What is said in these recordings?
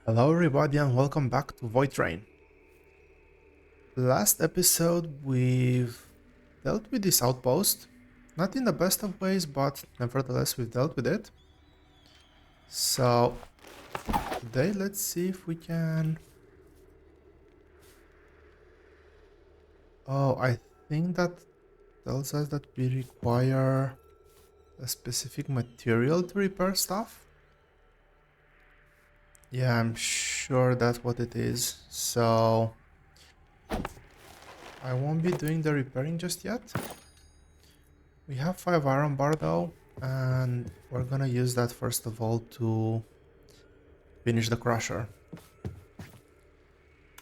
Hello everybody and welcome back to VoidTrain. Last episode we've dealt with this outpost. Not in the best of ways, but nevertheless we've dealt with it. So today let's see if we can... Oh, I think that tells us that we require a specific material to repair stuff. Yeah, I'm sure that's what it is. So I won't be doing the repairing just yet. We have 5 iron bar though, and we're gonna use that first of all to finish the crusher.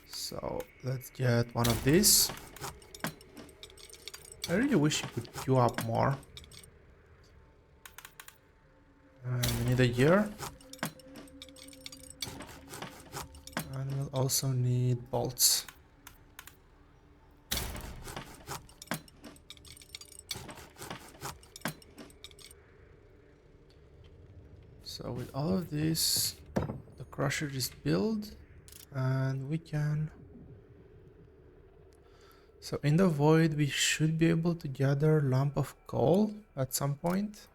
So let's get one of these. I really wish you could queue up more. And we need a gear. And we'll also need bolts. So with all of this, the crusher is built and we can... So in the void we should be able to gather lump of coal at some point.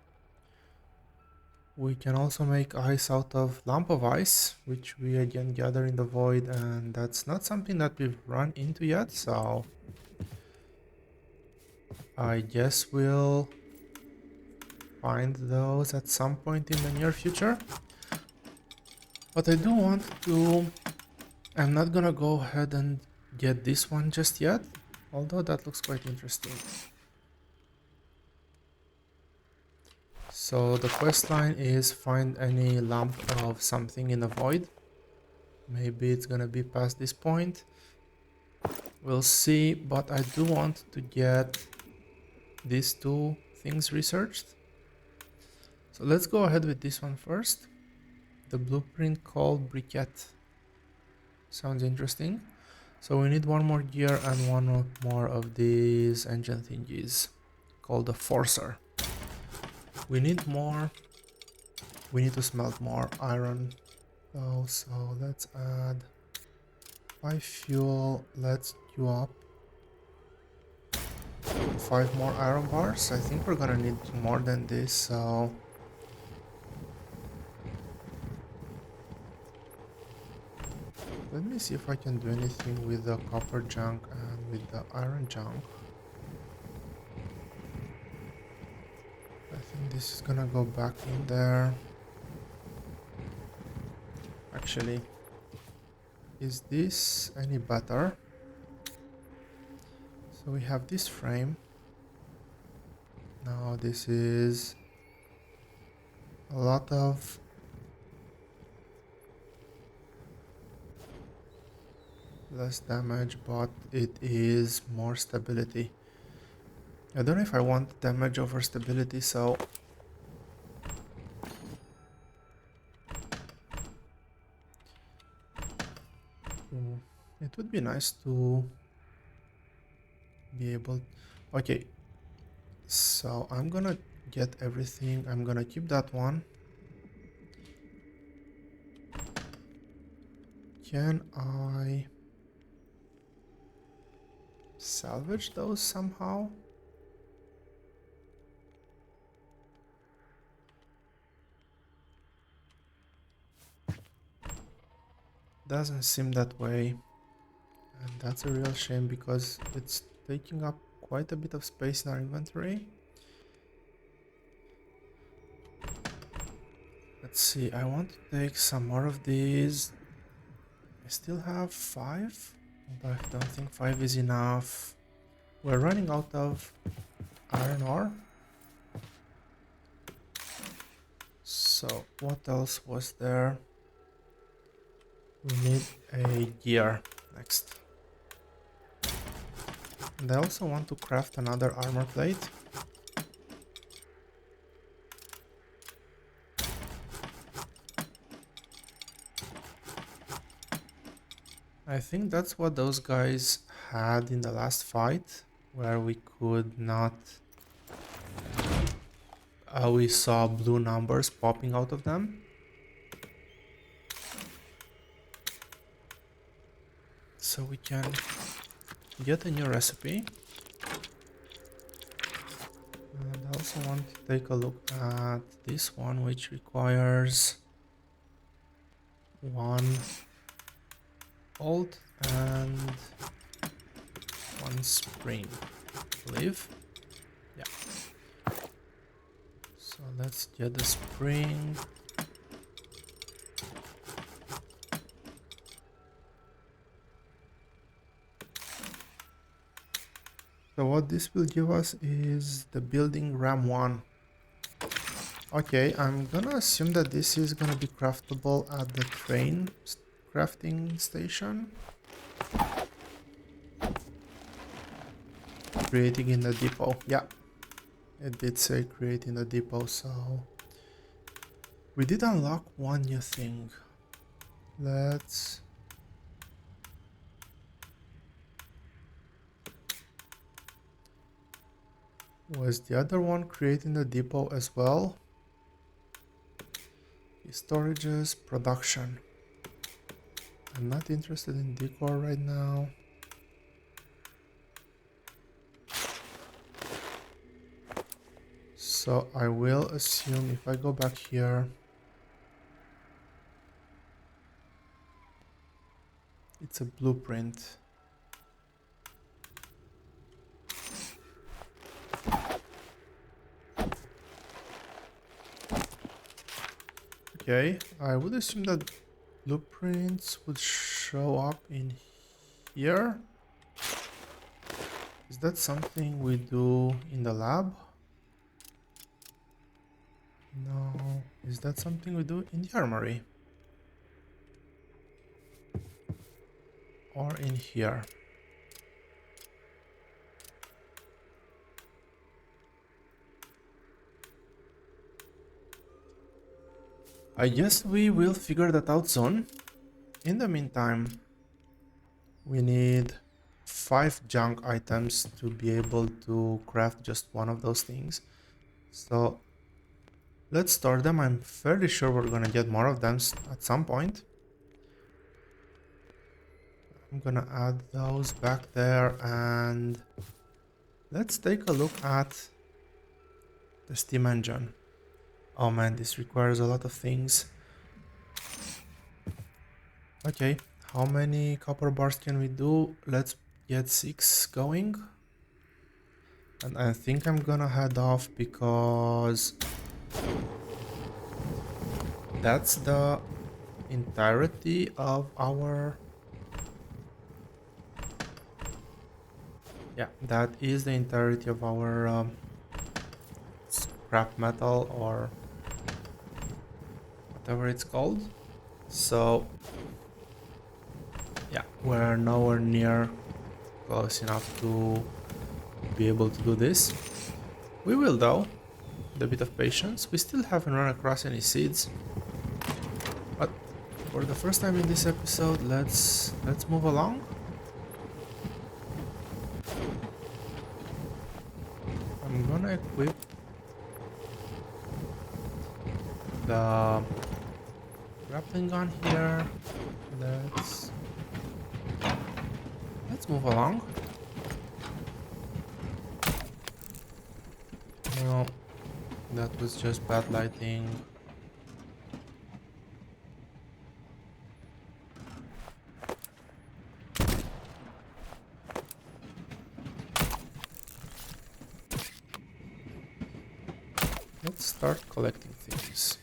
We can also make ice out of lump of ice, which we again gather in the void, and that's not something that we've run into yet, so I guess we'll find those at some point in the near future. But I do want to... I'm not gonna go ahead and get this one just yet, although that looks quite interesting. So the quest line is find any lump of something in the void. Maybe it's gonna be past this point. We'll see, but I do want to get these two things researched. So let's go ahead with this one first. The blueprint called briquette. Sounds interesting. So we need one more gear and one more of these engine thingies called the forcer. We need more. We need to smelt more iron. Oh, so let's add 5 fuel. Let's queue up 5 more iron bars. I think we're gonna need more than this, so let me see if I can do anything with the copper junk and with the iron junk. I think this is gonna go back in there. Actually, is this any better? So we have this frame. Now this is a lot of less damage, but it is more stability. I don't know if I want damage over stability, so it would be nice to be able... Okay, so I'm gonna get everything. I'm gonna keep that one. Can I salvage those somehow? Doesn't seem that way, and that's a real shame because it's taking up quite a bit of space in our inventory. Let's see, I want to take some more of these. I still have 5, but I don't think 5 is enough. We're running out of iron ore. So what else was there? We need a gear next. And I also want to craft another armor plate. I think that's what those guys had in the last fight, where we could not... we saw blue numbers popping out of them. so we can get a new recipe. And I also want to take a look at this one, which requires 1 bolt and 1 spring, I believe. Yeah. So let's get the spring. So what this will give us is the building RAM 1. Okay, I'm gonna assume that this is gonna be craftable at the train crafting station. Creating in the depot. Yeah, it did say create in the depot, so we did unlock one new thing. Let's... Was the other one creating the depot as well? Storages, production. I'm not interested in decor right now. So I will assume if I go back here, it's a blueprint. Okay, I would assume that blueprints would show up in here. Is that something we do in the lab? No. Is that something we do in the armory? Or in here? I guess we will figure that out soon. In the meantime, we need 5 junk items to be able to craft just one of those things. So let's store them. I'm fairly sure we're gonna get more of them at some point. I'm gonna add those back there, and let's take a look at the steam engine. Oh man, this requires a lot of things. Okay, how many copper bars can we do? Let's get 6 going. And I think I'm gonna head off because that's the entirety of our... Yeah, that is the entirety of our scrap metal or whatever it's called. So yeah, we're nowhere near close enough to be able to do this. We will though, with a bit of patience. We still haven't run across any seeds, but for the first time in this episode, let's move along. I'm gonna equip the grappling gun here. Let's move along. No, that was just bad lighting. Let's start collecting things.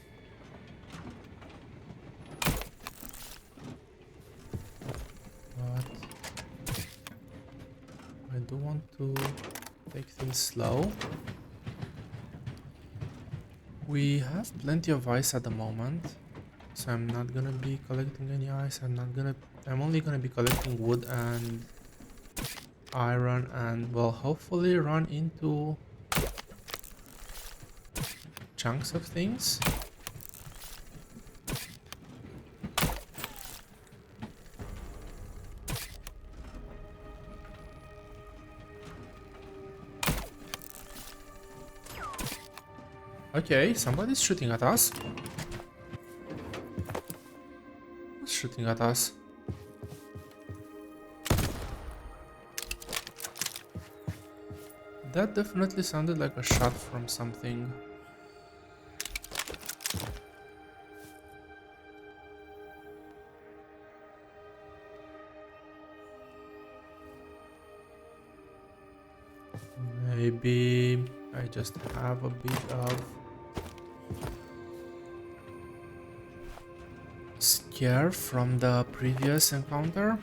But I do want to take things slow. We have plenty of ice at the moment, so I'm not gonna be collecting any ice. I'm only gonna be collecting wood and iron, and well, hopefully run into chunks of things. Okay, somebody's shooting at us. Who's shooting at us? That definitely sounded like a shot from something. Maybe I just have a bit of scare from the previous encounter.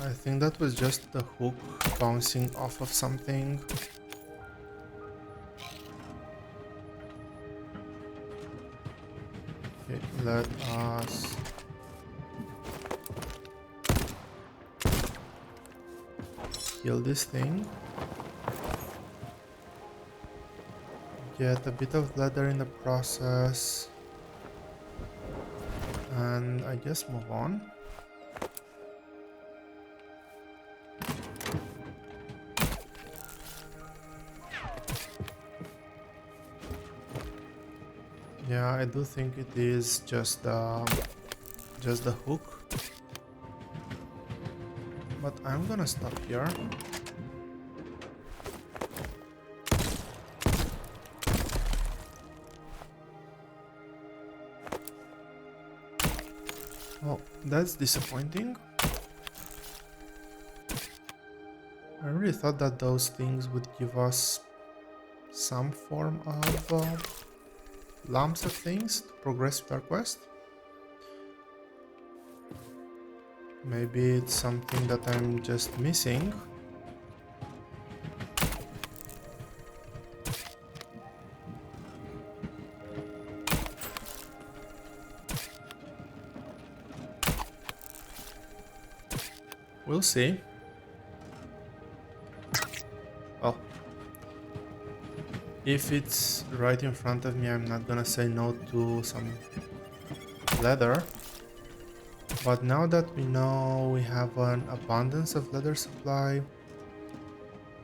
I think that was just the hook bouncing off of something. Okay, let us kill this thing. Get a bit of leather in the process. And I guess move on. Yeah, I do think it is just the hook. But I'm gonna stop here. Oh, that's disappointing. I really thought that those things would give us some form of lumps of things to progress with our quest. Maybe it's something that I'm just missing. We'll see. Well, if it's right in front of me, I'm not gonna say no to some leather. But now that we know we have an abundance of leather supply,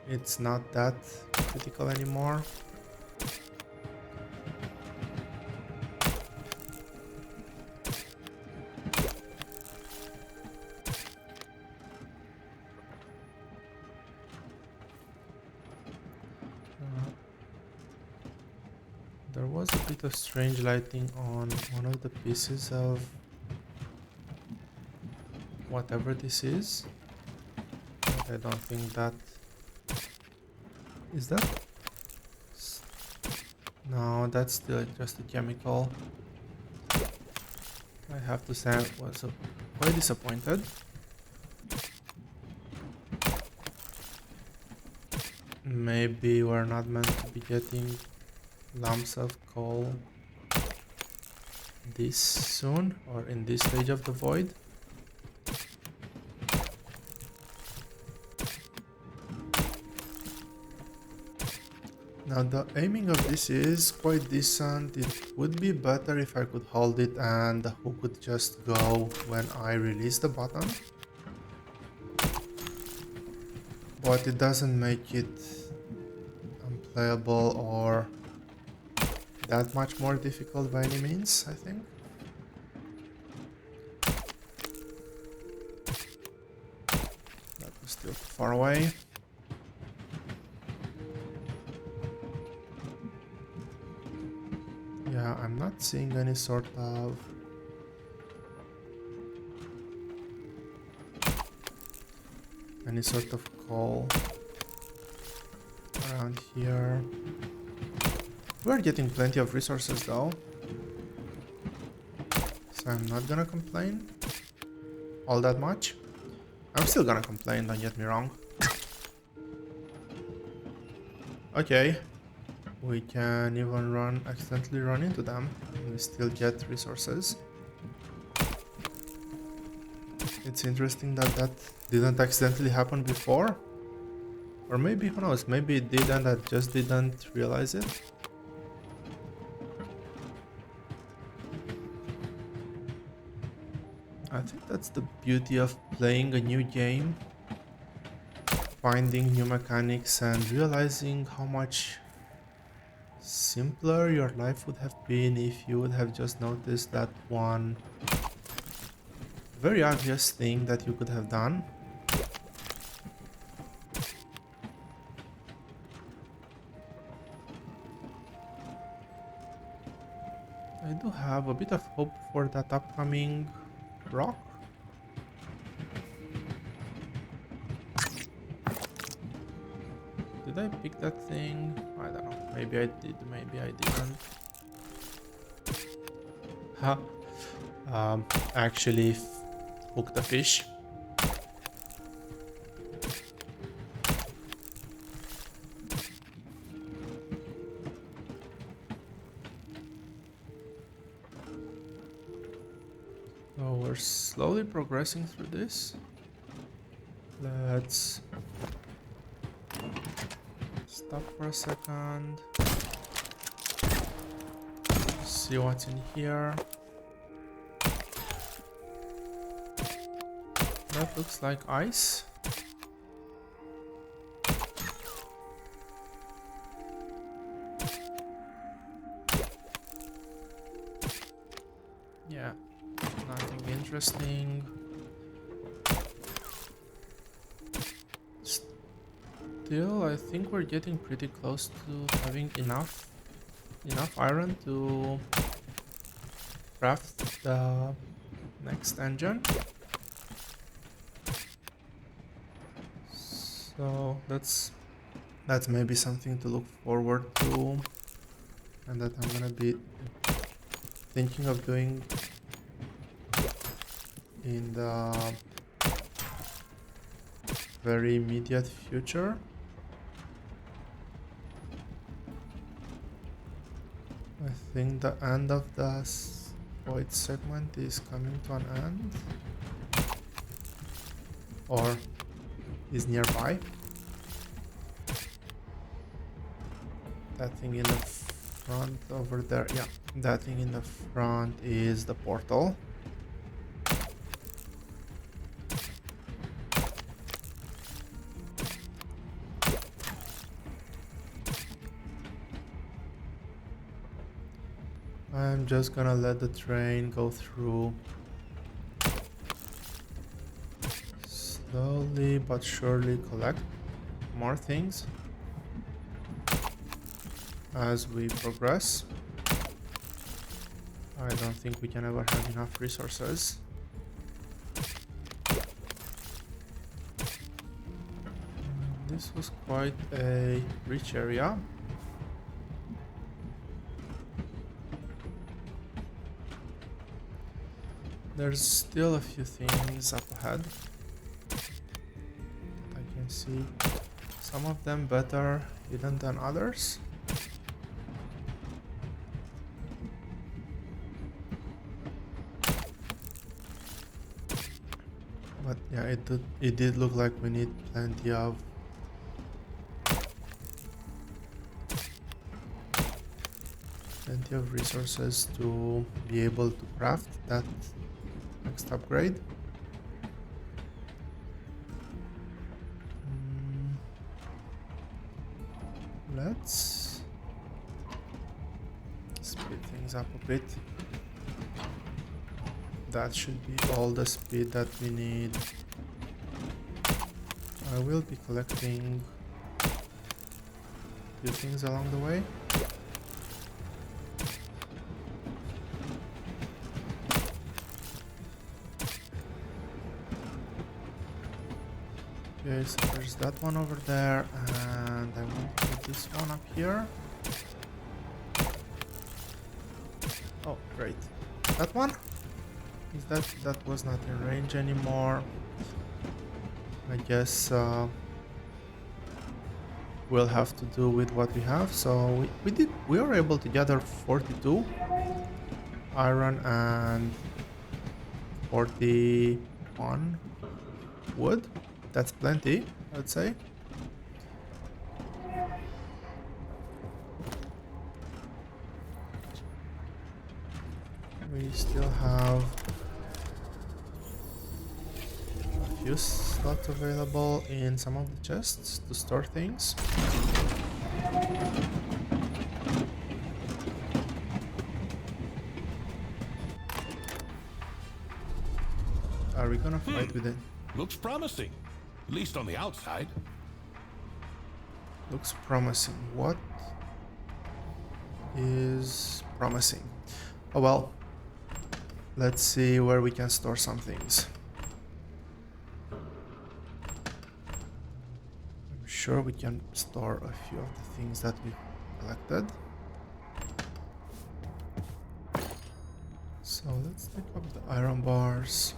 it's not that critical anymore. There was a bit of strange lighting on one of the pieces of whatever this is. But I don't think that... Is that? No, that's still just a chemical. I have to say I was quite disappointed. Maybe we're not meant to be getting lumps of coal this soon or in this stage of the void. Now the aiming of this is quite decent. It would be better if I could hold it and the hook would just go when I release the button. But it doesn't make it unplayable or that much more difficult by any means, I think. That was still too far away. Yeah, I'm not seeing any sort of coal around here. We're getting plenty of resources though, so I'm not gonna complain all that much. I'm still gonna complain, don't get me wrong. Okay, we can even accidentally run into them and we still get resources. It's interesting that that didn't accidentally happen before. Or maybe, who knows, maybe it did and I just didn't realize it. I think that's the beauty of playing a new game. Finding new mechanics and realizing how much simpler your life would have been if you would have just noticed that one very obvious thing that you could have done. I do have a bit of hope for that upcoming rock. Did I pick that thing? I don't know. Maybe I did, maybe I didn't. Ha! Actually hooked a fish. So we're slowly progressing through this. Let's stop for a second. See what's in here. That looks like ice. Yeah, nothing interesting. Still, I think we're getting pretty close to having enough iron to craft the next engine. So that's maybe something to look forward to, and that I'm gonna be thinking of doing in the very immediate future. I think the end of the void segment is coming to an end, or is nearby. That thing in the front over there, yeah, that thing in the front is the portal. I'm just gonna let the train go through slowly but surely, collect more things as we progress. I don't think we can ever have enough resources. This was quite a rich area. There's still a few things up ahead. I can see some of them better hidden than others. But yeah, it did look like we need plenty of resources to be able to craft that next upgrade. Let's speed things up a bit. That should be all the speed that we need. I will be collecting a few things along the way. Okay, so there's that one over there, and I want to put this one up here. Oh, great. That one? Is that was not in range anymore. I guess we'll have to do with what we have. So we were able to gather 42 iron and 41 wood. That's plenty, I'd say. We still have a few slots available in some of the chests to store things. are we gonna fight with it? Looks promising, at least on the outside. Looks promising. What is promising? Oh well, let's see where we can store some things. I'm sure we can store a few of the things that we collected. So let's pick up the iron bars.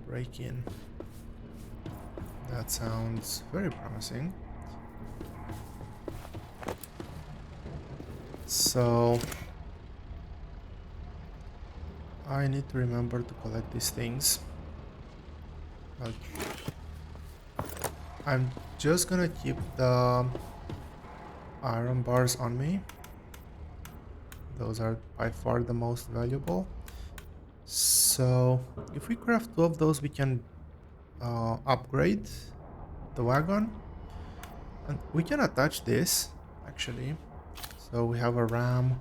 Break in. That sounds very promising. So I need to remember to collect these things. But I'm just gonna keep the iron bars on me. Those are by far the most valuable. So if we craft 2 of those, we can upgrade the wagon. And we can attach this, actually. So we have a ram.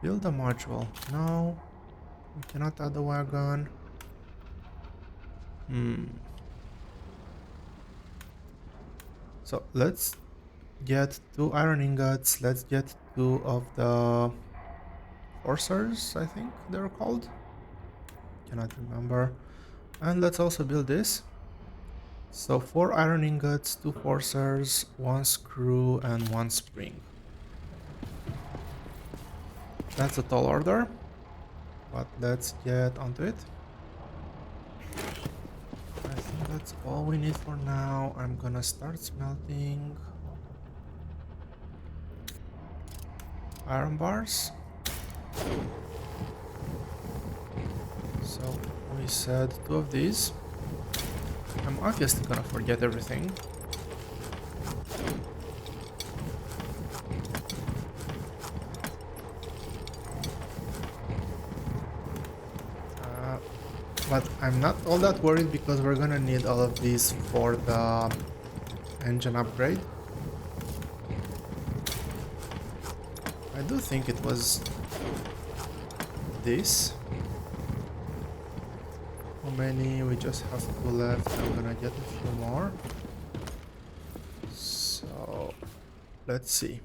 Build a module. No, we cannot add a wagon. So let's get 2 iron ingots. Let's get 2 of the forcers, I think they're called. Cannot remember. And let's also build this. So 4 iron ingots, 2 forcers, 1 screw, and 1 spring. That's a tall order, but let's get onto it. I think that's all we need for now. I'm gonna start smelting iron bars. So we said 2 of these. I'm obviously gonna forget everything. But I'm not all that worried because we're gonna need all of these for the engine upgrade. I do think it was this. How many? We just have 2 left. I'm gonna get a few more. So let's see.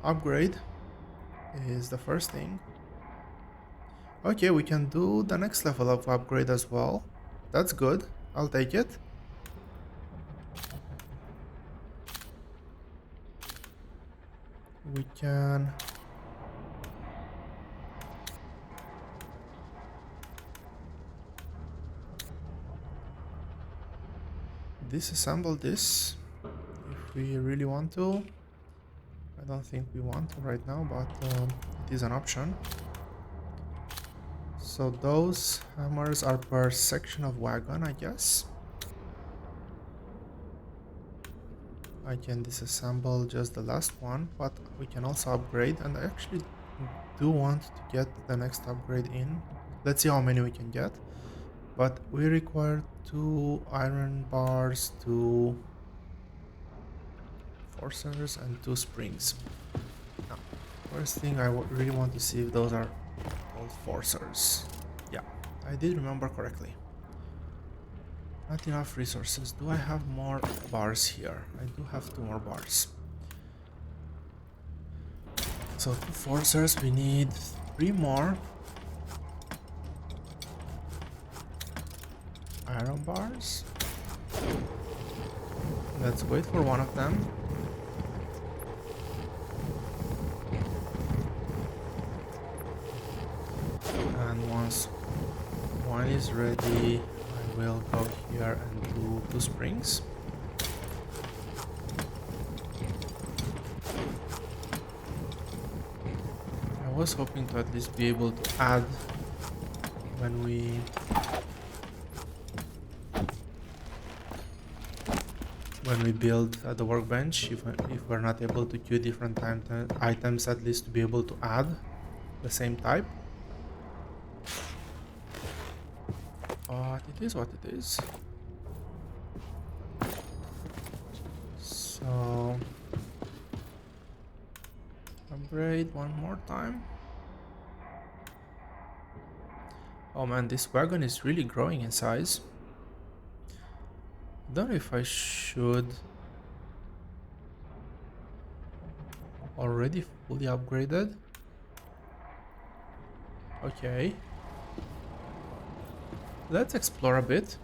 Upgrade is the first thing. Okay, we can do the next level of upgrade as well. That's good. I'll take it. We can disassemble this if we really want to. I don't think we want to right now, but it is an option. So those hammers are per section of wagon, I guess. I can disassemble just the last one, but we can also upgrade, and I actually do want to get the next upgrade in. Let's see how many we can get. But we require 2 iron bars, 2 forcers, and 2 springs. Now, first thing I really want to see if those are all forcers. Yeah, I did remember correctly. Not enough resources. Do I have more bars here? I do have 2 more bars. So 2 forcers, we need 3 more iron bars. Let's wait for one of them. And once one is ready, I will go here and do 2 springs. I was hoping to at least be able to add when we build at the workbench, if we're not able to queue different items, at least to be able to add the same type. But it is what it is. So upgrade one more time. Oh man, this wagon is really growing in size. I don't know if I should already fully upgraded. Okay. Let's explore a bit.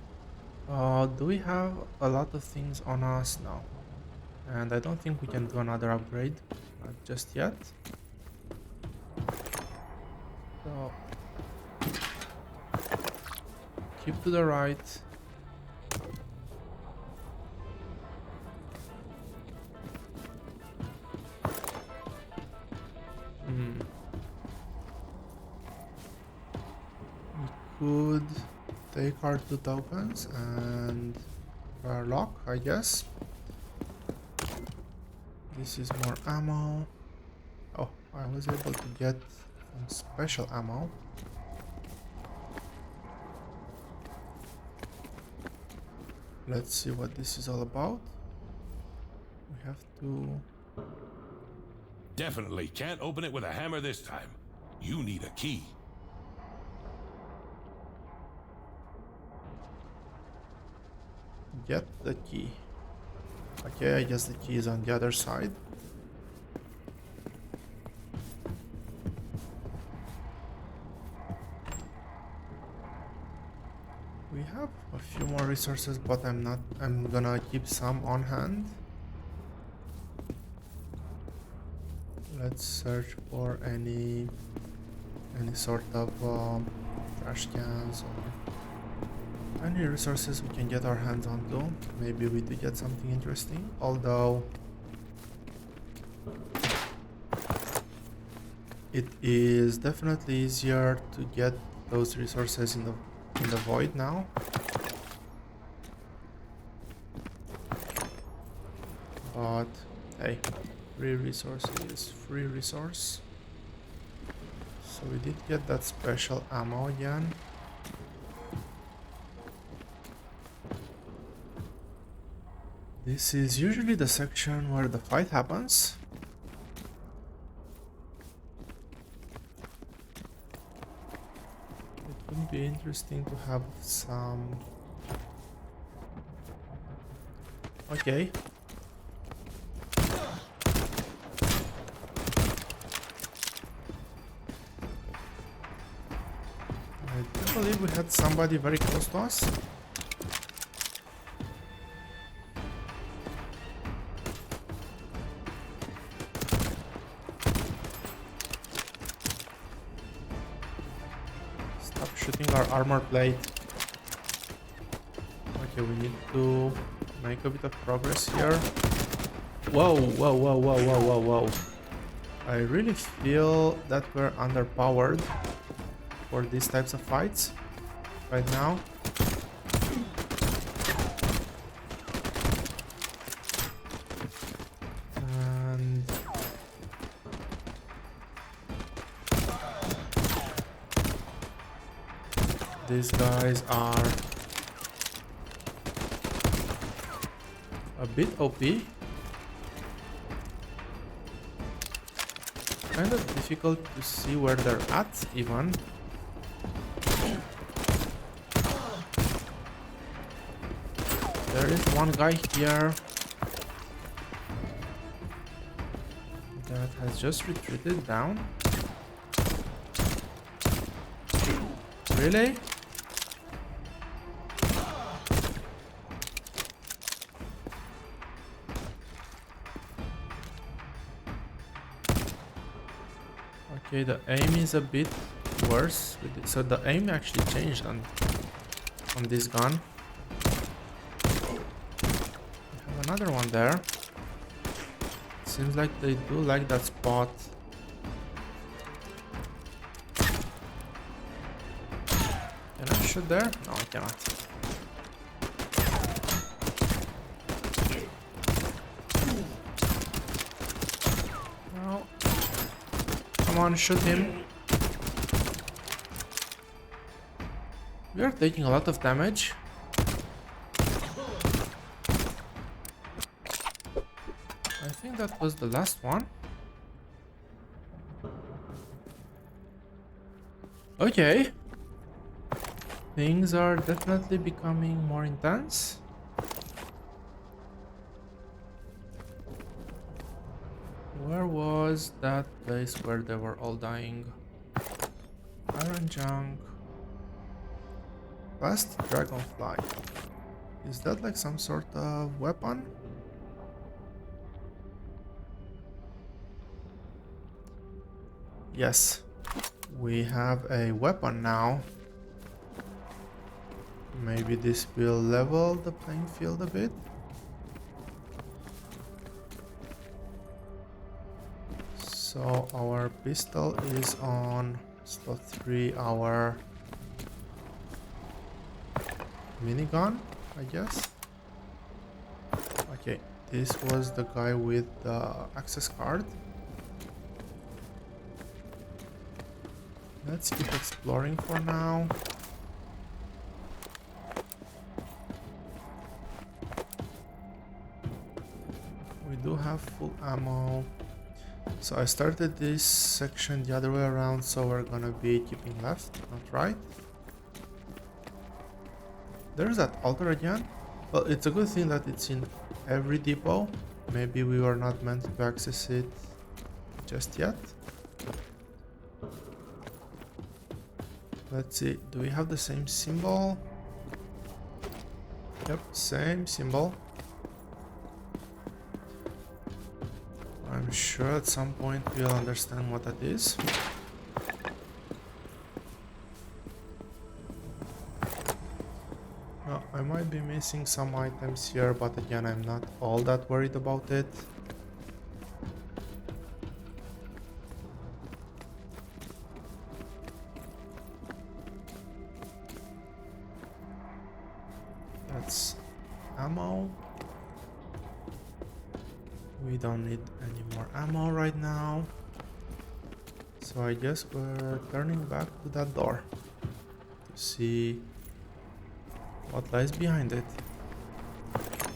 Do we have a lot of things on us now? And I don't think we can do another upgrade. Not just yet. So keep to the right. We could take our 2 tokens and our lock, I guess. This is more ammo. Oh, I was able to get some special ammo. Let's see what this is all about. We have to... Definitely can't open it with a hammer this time. You need a key. Get the key. Okay, I guess the key is on the other side. We have a few more resources, but I'm gonna keep some on hand. Let's search for any sort of trash cans or any resources we can get our hands onto. Maybe we do get something interesting, although it is definitely easier to get those resources in the void now. But hey, free resource is free resource. So we did get that special ammo again. This is usually the section where the fight happens. It would be interesting to have some... Okay. I do believe we had somebody very close to us. Stop shooting our armor plate. Okay, we need to make a bit of progress here. Whoa, whoa, whoa, whoa, whoa, whoa, whoa. I really feel that we're underpowered for these types of fights right now. And these guys are a bit OP. Kind of difficult to see where they're at even. There is one guy here that has just retreated down. Really? Okay, the aim is a bit worse with it. So the aim actually changed on this gun. We have another one there. Seems like they do like that spot. Can I shoot there? No, I cannot. No. Come on, shoot him. We are taking a lot of damage. I think that was the last one. Okay. Things are definitely becoming more intense. Where was that place where they were all dying? Iron junk. Fast dragonfly. Is that like some sort of weapon? Yes. We have a weapon now. Maybe this will level the playing field a bit. So our pistol is on slot 3, our minigun, I guess. Okay, this was the guy with the access card. Let's keep exploring for now. We do have full ammo. So I started this section the other way around, so we're gonna be keeping left, not right. There's that altar again. Well, it's a good thing that it's in every depot. Maybe we were not meant to access it just yet. Let's see, do we have the same symbol? Yep, same symbol. I'm sure at some point we'll understand what that is. Now, I might be missing some items here, but again, I'm not all that worried about it. That's ammo. We don't need any more ammo right now. So I guess we're turning back to that door to see what lies behind it. Okay,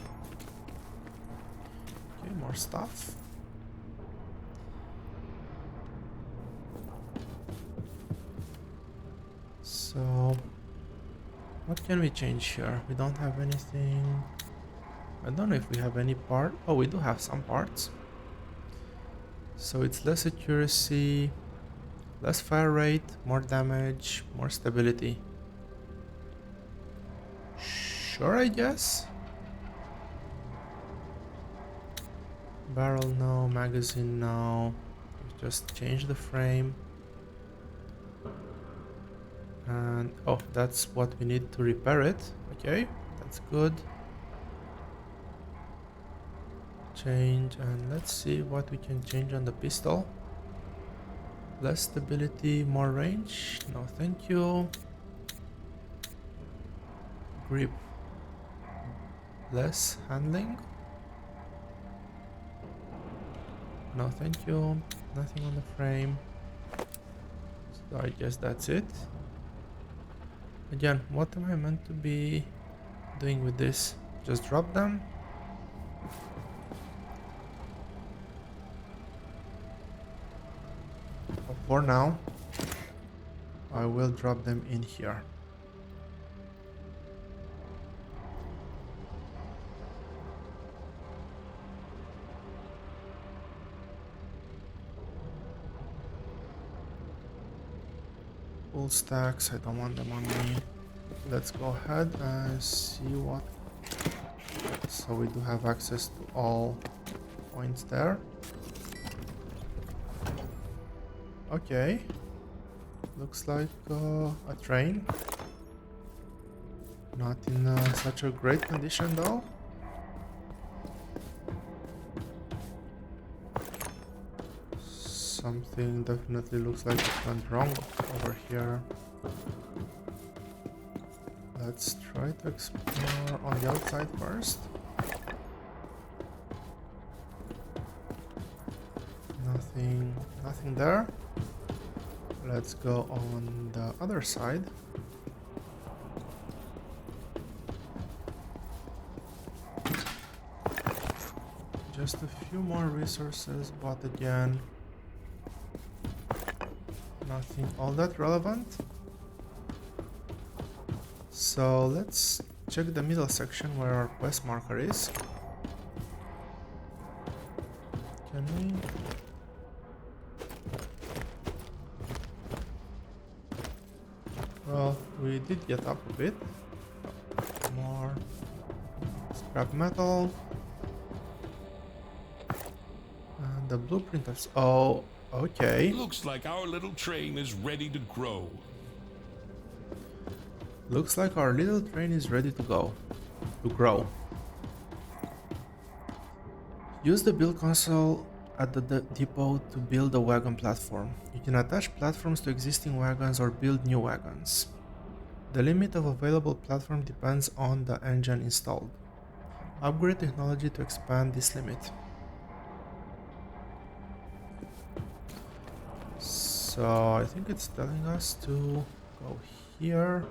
more stuff. So what can we change here? We don't have anything. I don't know if we have any part. Oh, we do have some parts. So it's less accuracy, less fire rate, more damage, more stability. Sure, I guess. Barrel no, magazine no. Just change the frame. And oh, that's what we need to repair it. Okay, that's good. Change, and let's see what we can change on the pistol. Less stability, more range. No, thank you. Grip. Less handling. No, thank you. Nothing on the frame. So I guess that's it. Again, what am I meant to be doing with this? Just drop them? For now, I will drop them in here. Full stacks, I don't want them on me. Let's go ahead and see what... So we do have access to all points there. Okay. Looks like a train. Not in such a great condition though. Something definitely looks like it went wrong over here. Let's try to explore on the outside first. Nothing there. Let's go on the other side. just a few more resources, but again, nothing all that relevant. So let's check the middle section where our quest marker is. Can we? Well, we did get up a bit. More scrap metal. And the blueprint of... Oh, okay. Looks like our little train is ready to grow. Looks like our little train is ready to go. To grow. Use the build console at the depot to build a wagon platform. You can attach platforms to existing wagons or build new wagons. The limit of available platform depends on the engine installed. Upgrade technology to expand this limit. So I think it's telling us to go here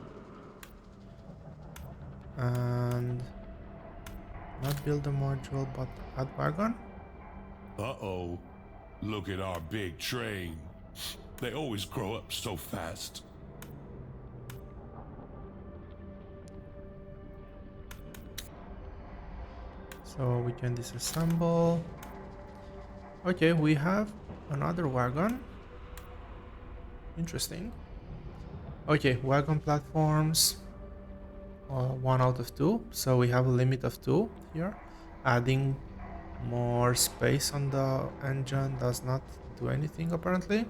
and not build a module but add wagon. Uh-oh. Look at our big train. They always grow up so fast. So we can disassemble. Okay, we have another wagon. Interesting. Okay, wagon platforms. 1 out of 2. So we have a limit of 2 here. Adding more space on the engine does not do anything apparently.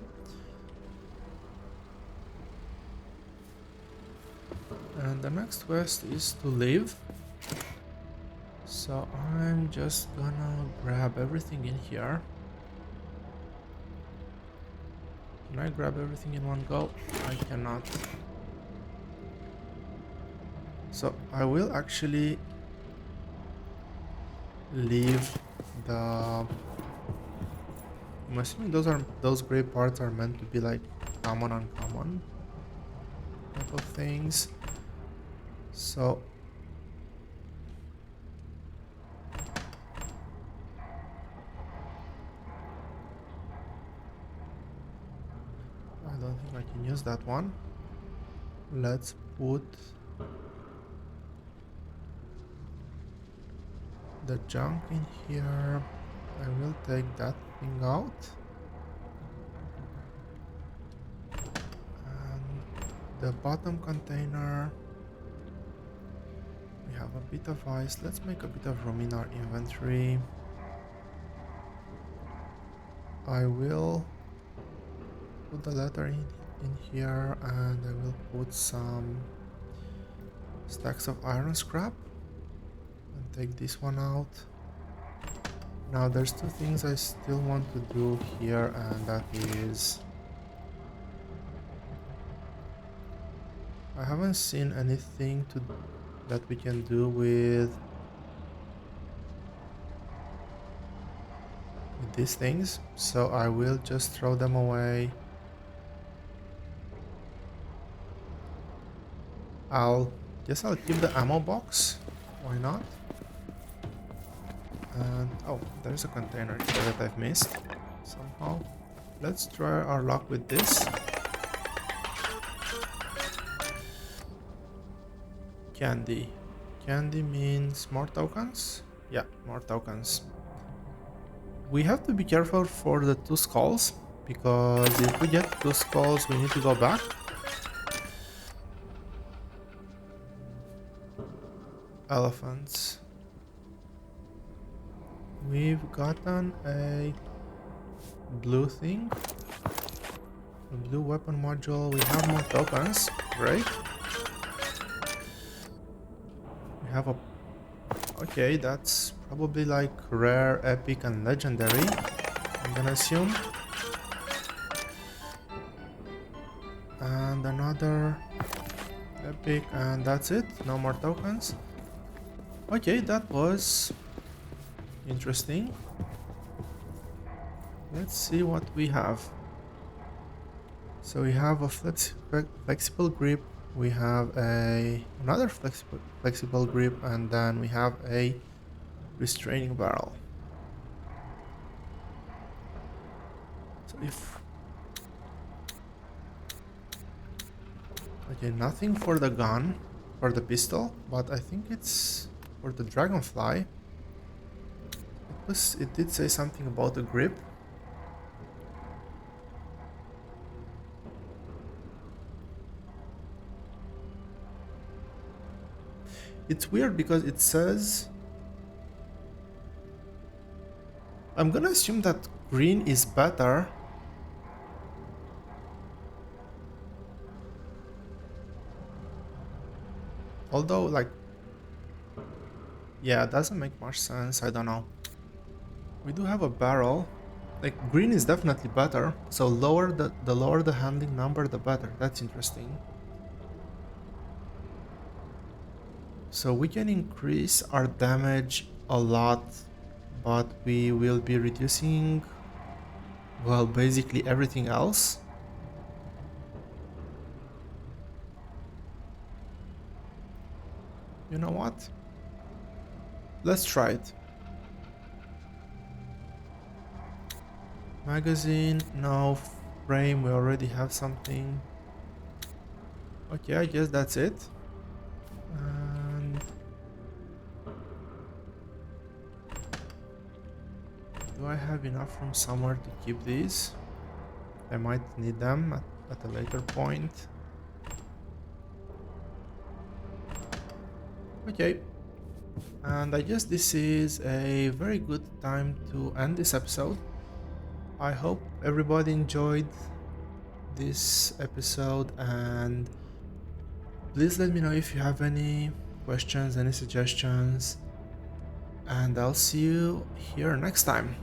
And the next quest is to live. So I'm just gonna grab everything in here. Can I grab everything in one go? I cannot. So I will actually leave the... I'm assuming those gray parts are meant to be like common, uncommon type of things. So I don't think I can use that one. Let's put the junk in here. I will take that thing out. And the bottom container. We have a bit of ice. Let's make a bit of room in our inventory. I will put the letter in here and I will put some stacks of iron scrap and take this one out. Now there's two things I still want to do here, and that is I haven't seen anything that we can do with these things, so I will just throw them away. Guess I'll keep the ammo box, why not? And oh, there's a container here that I've missed somehow. Let's try our luck with this. Candy. Candy means more tokens? Yeah, more tokens. We have to be careful for the 2 skulls, because if we get 2 skulls we need to go back. Elephants. We've gotten a blue thing, a blue weapon module. We have more tokens, great. We have a... Okay, that's probably like rare, epic and legendary, I'm gonna assume. And another epic, and that's it, no more tokens. Okay, that was interesting. Let's see what we have. So we have a flexible grip, we have another flexible grip, and then we have a restraining barrel. if... Okay, nothing for the gun, for the pistol, but I think it's for the dragonfly. It did say something about the grip. It's weird because it says... I'm gonna assume that green is better. Although, like... Yeah, it doesn't make much sense, I don't know. We do have a barrel. Like, green is definitely better, so the lower the handling number, the better. That's interesting. So we can increase our damage a lot, but we will be reducing, well, basically everything else. You know what? Let's try it. Magazine, no. Frame, we already have something. Okay, I guess that's it. And do I have enough room somewhere to keep these? I might need them at a later point. Okay. And I guess this is a very good time to end this episode. I hope everybody enjoyed this episode, and please let me know if you have any questions, any suggestions, and I'll see you here next time.